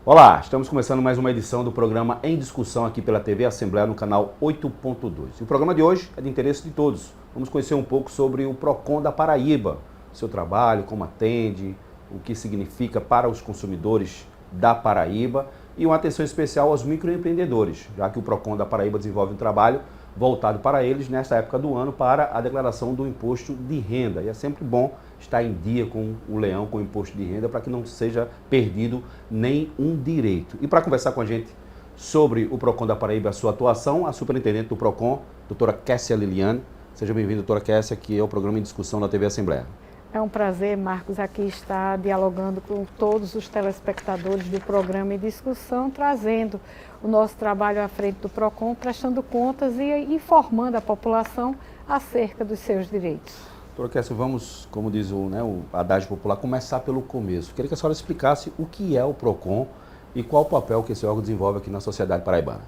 Olá, estamos começando mais uma edição do programa Em Discussão aqui pela TV Assembleia no canal 8.2. O programa de hoje é de interesse de todos. Vamos conhecer um pouco sobre o PROCON da Paraíba, seu trabalho, como atende, o que significa para os consumidores da Paraíba e uma atenção especial aos microempreendedores, já que o PROCON da Paraíba desenvolve um trabalho voltado para eles nesta época do ano para a declaração do imposto de renda. E é sempre bom estar em dia com o leão, com o imposto de renda, para que não seja perdido nenhum direito. E para conversar com a gente sobre o PROCON da Paraíba e a sua atuação, a superintendente do PROCON, doutora Kessia Liliane. Seja bem-vinda, doutora Kessia, que é o programa em discussão da TV Assembleia. É um prazer, Marcos, aqui estar dialogando com todos os telespectadores do programa em discussão, trazendo o nosso trabalho à frente do PROCON, prestando contas e informando a população acerca dos seus direitos. Doutora Kessia, vamos, como diz o adágio popular, começar pelo começo. Queria que a senhora explicasse o que é o PROCON e qual o papel que esse órgão desenvolve aqui na sociedade paraibana.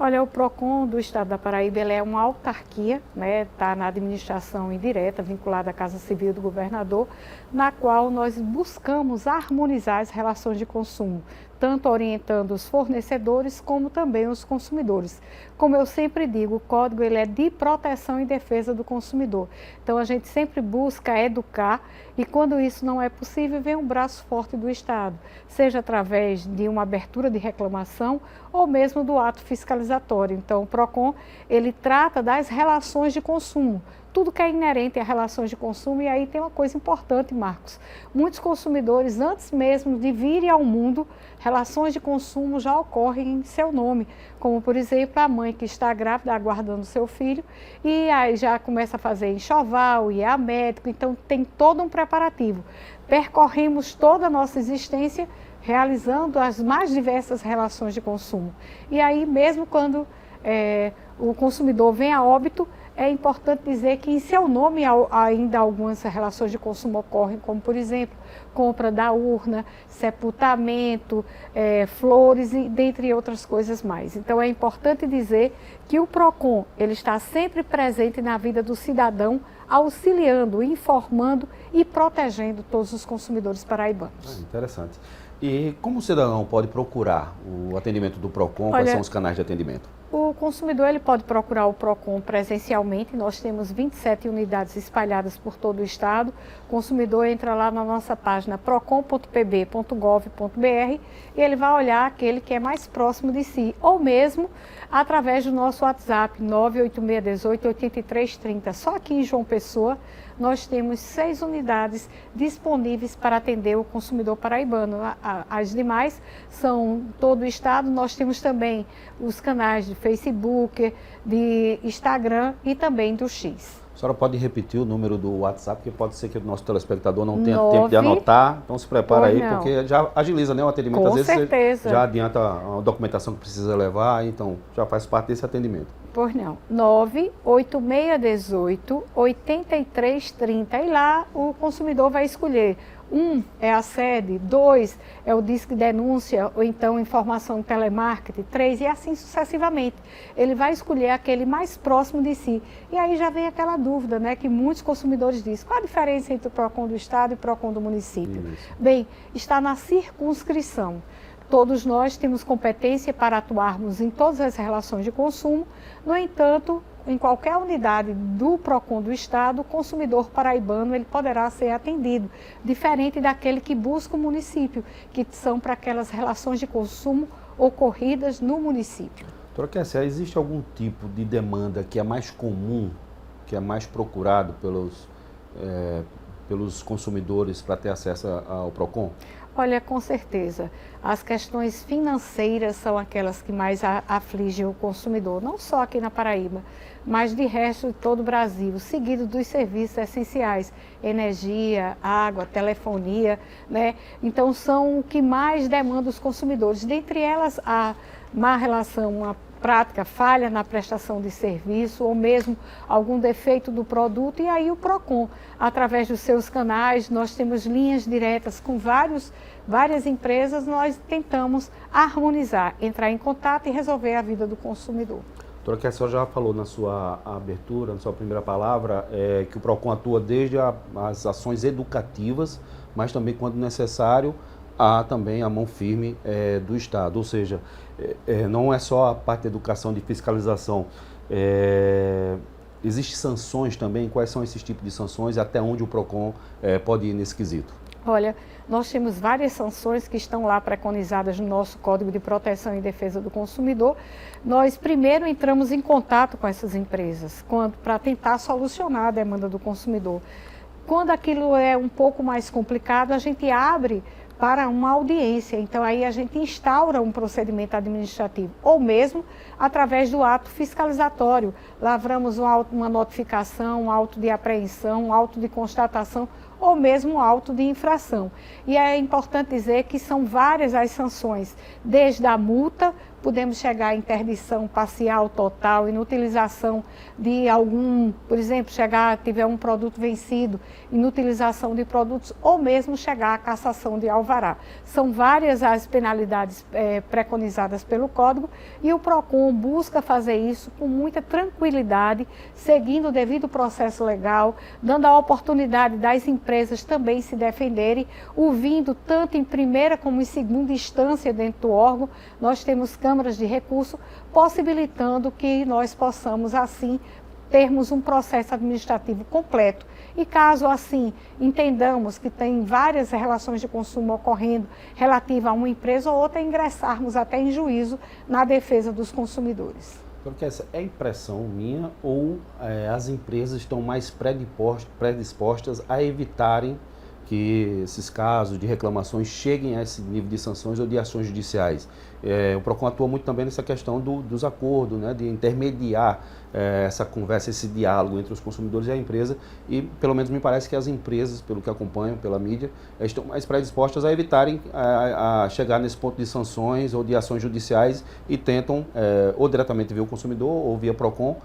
Olha, o PROCON do Estado da Paraíba ele é uma autarquia, está na administração indireta, vinculada à Casa Civil do Governador, na qual nós buscamos harmonizar as relações de consumo, tanto orientando os fornecedores como também os consumidores. Como eu sempre digo, o código ele é de proteção e defesa do consumidor. Então a gente sempre busca educar e quando isso não é possível, vem um braço forte do Estado, seja através de uma abertura de reclamação ou mesmo do ato fiscalizatório. Então o PROCON ele trata das relações de consumo, tudo que é inerente a relações de consumo. E aí tem uma coisa importante, Marcos. Muitos consumidores, antes mesmo de virem ao mundo, relações de consumo já ocorrem em seu nome. Como, por exemplo, a mãe que está grávida, aguardando seu filho, e aí já começa a fazer enxoval, ir a médico, então tem todo um preparativo. Percorremos toda a nossa existência realizando as mais diversas relações de consumo. E aí, mesmo quando o consumidor vem a óbito, é importante dizer que em seu nome ainda algumas relações de consumo ocorrem, como por exemplo, compra da urna, sepultamento, flores e dentre outras coisas mais. Então é importante dizer que o PROCON ele está sempre presente na vida do cidadão, auxiliando, informando e protegendo todos os consumidores paraibanos. Interessante. E como o cidadão pode procurar o atendimento do PROCON? Quais são os canais de atendimento? O consumidor ele pode procurar o PROCON presencialmente. Nós temos 27 unidades espalhadas por todo o estado. O consumidor entra lá na nossa página procon.pb.gov.br e ele vai olhar aquele que é mais próximo de si, ou mesmo através do nosso WhatsApp 98618-8330. Só aqui em João Pessoa nós temos 6 unidades disponíveis para atender o consumidor paraibano. As demais são todo o estado. Nós temos também os canais de Facebook, de Instagram e também do X. A senhora pode repetir o número do WhatsApp, porque pode ser que o nosso telespectador não tenha tempo de anotar. Então se prepara aí, porque já agiliza, né, o atendimento. Com certeza. Você já adianta a documentação que precisa levar, então já faz parte desse atendimento. Pois não, 98618-8330. E lá o consumidor vai escolher. 1 é a sede, 2 é o disque denúncia, ou então informação de telemarketing, 3 e assim sucessivamente. Ele vai escolher aquele mais próximo de si. E aí já vem aquela dúvida, né, que muitos consumidores dizem, qual a diferença entre o PROCON do estado e o PROCON do município? Isso. Bem, está na circunscrição. Todos nós temos competência para atuarmos em todas as relações de consumo. No entanto, em qualquer unidade do PROCON do estado, o consumidor paraibano ele poderá ser atendido, diferente daquele que busca o município, que são para aquelas relações de consumo ocorridas no município. Doutora Kessia, existe algum tipo de demanda que é mais comum, que é mais procurado pelos consumidores para ter acesso ao PROCON? Olha, com certeza. As questões financeiras são aquelas que mais afligem o consumidor, não só aqui na Paraíba, mas de resto de todo o Brasil, seguido dos serviços essenciais, energia, água, telefonia, né? Então são o que mais demanda os consumidores. Dentre elas, a má relação, a prática, falha na prestação de serviço ou mesmo algum defeito do produto, e aí o PROCON, através dos seus canais, nós temos linhas diretas com várias empresas, nós tentamos harmonizar, entrar em contato e resolver a vida do consumidor. Doutora Kessia, a senhora já falou na sua abertura, na sua primeira palavra, que o PROCON atua desde as ações educativas, mas também, quando necessário, há também a mão firme do Estado, ou seja, não é só a parte de educação, de fiscalização, existem sanções também, quais são esses tipos de sanções e até onde o PROCON pode ir nesse quesito? Olha, nós temos várias sanções que estão lá preconizadas no nosso Código de Proteção e Defesa do Consumidor. Nós primeiro entramos em contato com essas empresas para tentar solucionar a demanda do consumidor. Quando aquilo é um pouco mais complicado, a gente abre para uma audiência. Então, aí a gente instaura um procedimento administrativo, ou mesmo através do ato fiscalizatório. Lavramos uma notificação, um auto de apreensão, um auto de constatação, ou mesmo um auto de infração. E é importante dizer que são várias as sanções, desde a multa, podemos chegar à interdição parcial, total, inutilização de algum, por exemplo, tiver um produto vencido, inutilização de produtos, ou mesmo chegar à cassação de alvará. São várias as penalidades preconizadas pelo Código e o PROCON busca fazer isso com muita tranquilidade, seguindo o devido processo legal, dando a oportunidade das empresas também se defenderem, ouvindo tanto em primeira como em segunda instância dentro do órgão. Nós temos câmaras de recurso, possibilitando que nós possamos, assim, termos um processo administrativo completo. E caso, assim, entendamos que tem várias relações de consumo ocorrendo relativa a uma empresa ou outra, ingressarmos até em juízo na defesa dos consumidores. Porque essa é impressão minha ou as empresas estão mais predispostas a evitarem que esses casos de reclamações cheguem a esse nível de sanções ou de ações judiciais? O PROCON atua muito também nessa questão dos acordos, né, de intermediar essa conversa, esse diálogo entre os consumidores e a empresa, e pelo menos me parece que as empresas, pelo que acompanham pela mídia, estão mais predispostas a evitarem a chegar nesse ponto de sanções ou de ações judiciais e tentam ou diretamente via o consumidor ou via PROCON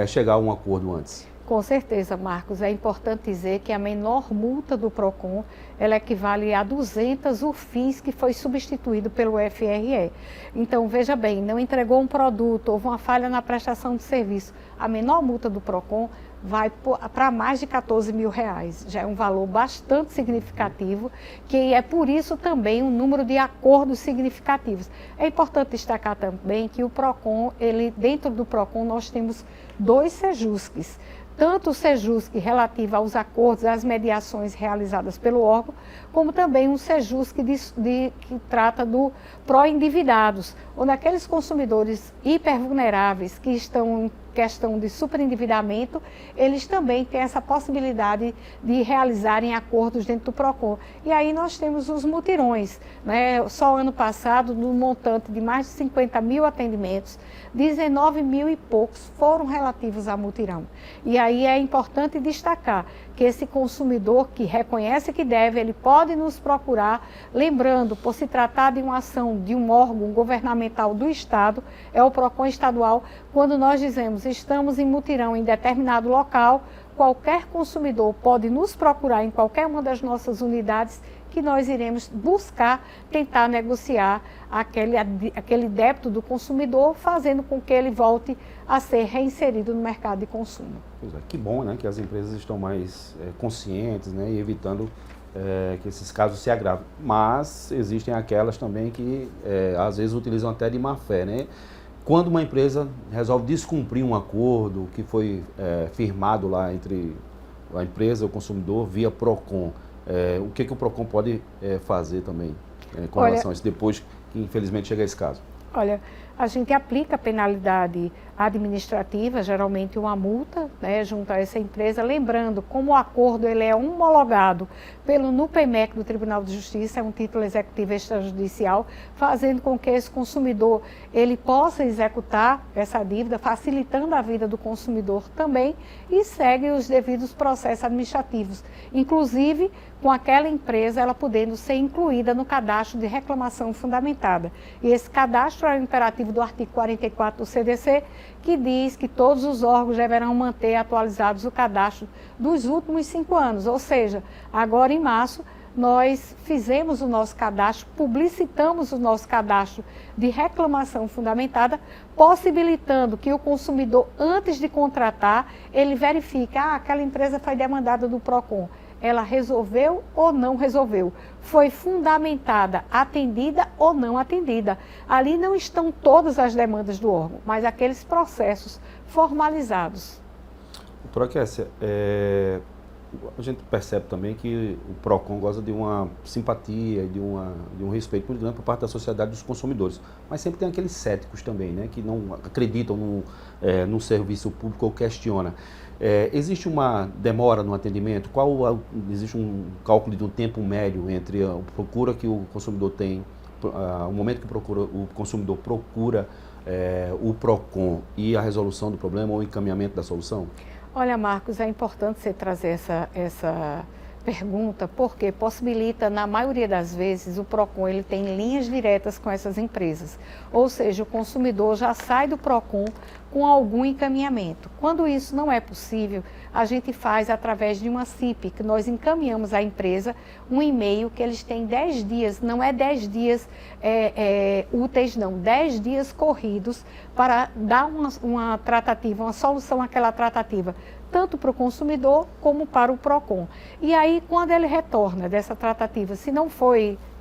chegar a um acordo antes. Com certeza, Marcos, é importante dizer que a menor multa do PROCON, ela equivale a 200 UFIs que foi substituído pelo FRE. Então, veja bem, não entregou um produto, houve uma falha na prestação de serviço, a menor multa do PROCON vai para mais de R$14 mil. Já é um valor bastante significativo, que é por isso também um número de acordos significativos. É importante destacar também que o PROCON, dentro do PROCON nós temos 2 SEJUSCs. Tanto o SEJUSC relativo aos acordos, às mediações realizadas pelo órgão, como também um SEJUSC que trata do pró-endividados, onde aqueles consumidores hipervulneráveis que estão em questão de superendividamento, eles também têm essa possibilidade de realizarem acordos dentro do PROCON. E aí nós temos os mutirões, né? Só ano passado, no montante de mais de 50 mil atendimentos, 19 mil e poucos foram relativos a mutirão. E aí é importante destacar que esse consumidor que reconhece que deve, ele pode nos procurar, lembrando, por se tratar de uma ação de um órgão governamental do Estado, é o PROCON estadual, quando nós dizemos estamos em mutirão em determinado local, qualquer consumidor pode nos procurar em qualquer uma das nossas unidades que nós iremos buscar tentar negociar aquele débito do consumidor, fazendo com que ele volte a ser reinserido no mercado de consumo. Pois é, que bom, né, que as empresas estão mais conscientes, né, e evitando que esses casos se agravem. Mas existem aquelas também que às vezes utilizam até de má fé, né? Quando uma empresa resolve descumprir um acordo que foi firmado lá entre a empresa e o consumidor via PROCON, o que o PROCON pode fazer também com relação a isso, depois que infelizmente chega a esse caso? Olha, a gente aplica penalidade administrativa, geralmente uma multa, né, junto a essa empresa, lembrando, como o acordo ele é homologado pelo NUPEMEC do Tribunal de Justiça, é um título executivo extrajudicial, fazendo com que esse consumidor ele possa executar essa dívida, facilitando a vida do consumidor também, e segue os devidos processos administrativos, inclusive com aquela empresa ela podendo ser incluída no cadastro de reclamação fundamentada. E esse cadastro é o imperativo do artigo 44 do CDC, que diz que todos os órgãos deverão manter atualizados o cadastro dos últimos 5 anos, ou seja, agora em março nós fizemos o nosso cadastro, publicitamos o nosso cadastro de reclamação fundamentada, possibilitando que o consumidor, antes de contratar, ele verifique, aquela empresa foi demandada do PROCON. ela resolveu ou não resolveu, foi fundamentada, atendida ou não atendida. Ali não estão todas as demandas do órgão, mas aqueles processos formalizados. Doutora Kessia, a gente percebe também que o PROCON goza de uma simpatia, de um respeito muito grande por parte da sociedade dos consumidores. Mas sempre tem aqueles céticos também, né, que não acreditam no serviço público ou questiona. Existe uma demora no atendimento? Existe um cálculo de um tempo médio entre a procura que o consumidor tem, o momento que o consumidor procura o PROCON e a resolução do problema ou o encaminhamento da solução? Olha, Marcos, é importante você trazer essa pergunta, porque possibilita, na maioria das vezes, o PROCON ele tem linhas diretas com essas empresas. Ou seja, o consumidor já sai do PROCON com algum encaminhamento. Quando isso não é possível, a gente faz através de uma CIP, que nós encaminhamos à empresa um e-mail que eles têm 10 dias, não é 10 dias úteis não, 10 dias corridos para dar uma tratativa, uma solução àquela tratativa, tanto para o consumidor como para o PROCON. E aí, quando ele retorna dessa tratativa, se não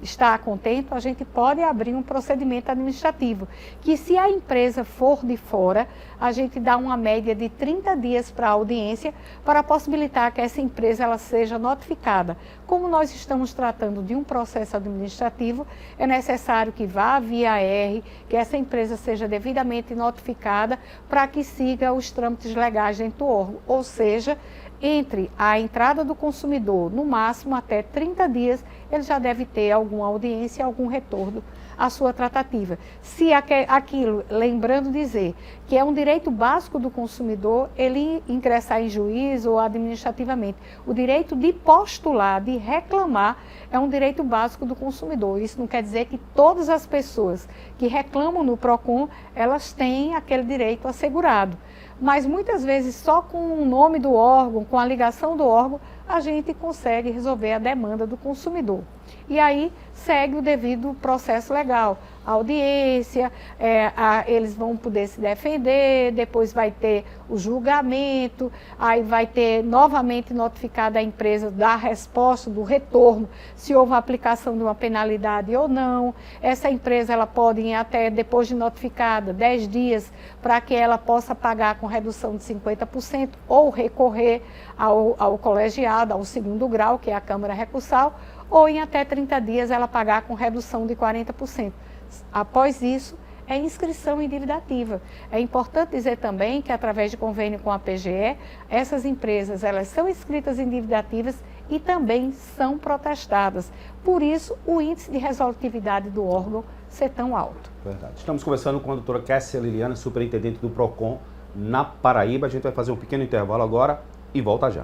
está contente, a gente pode abrir um procedimento administrativo, que se a empresa for de fora, a gente dá uma média de 30 dias para a audiência, para possibilitar que essa empresa ela seja notificada. Como nós estamos tratando de um processo administrativo, é necessário que vá via AR, que essa empresa seja devidamente notificada para que siga os trâmites legais dentro do órgão, ou seja, entre a entrada do consumidor, no máximo até 30 dias, ele já deve ter alguma audiência, algum retorno à sua tratativa. Se aquilo, lembrando dizer, que é um direito básico do consumidor, ele ingressar em juízo ou administrativamente. O direito de postular, de reclamar, é um direito básico do consumidor. Isso não quer dizer que todas as pessoas que reclamam no PROCON, elas têm aquele direito assegurado. Mas muitas vezes só com o nome do órgão, com a ligação do órgão, a gente consegue resolver a demanda do consumidor. E aí segue o devido processo legal. A audiência, eles vão poder se defender, depois vai ter o julgamento, aí vai ter novamente notificada a empresa da resposta, do retorno, se houve a aplicação de uma penalidade ou não. Essa empresa ela pode ir até, depois de notificada, 10 dias, para que ela possa pagar com redução de 50% ou recorrer ao colegiado, ao segundo grau, que é a Câmara Recursal, ou em até 30 dias ela pagar com redução de 40%. Após isso, é inscrição em dívida ativa. É importante dizer também que, através de convênio com a PGE, essas empresas elas são inscritas em dívida ativas e também são protestadas. Por isso, o índice de resolutividade do órgão ser tão alto. Verdade. Estamos conversando com a doutora Kessia Liliana, superintendente do PROCON na Paraíba. A gente vai fazer um pequeno intervalo agora e volta já.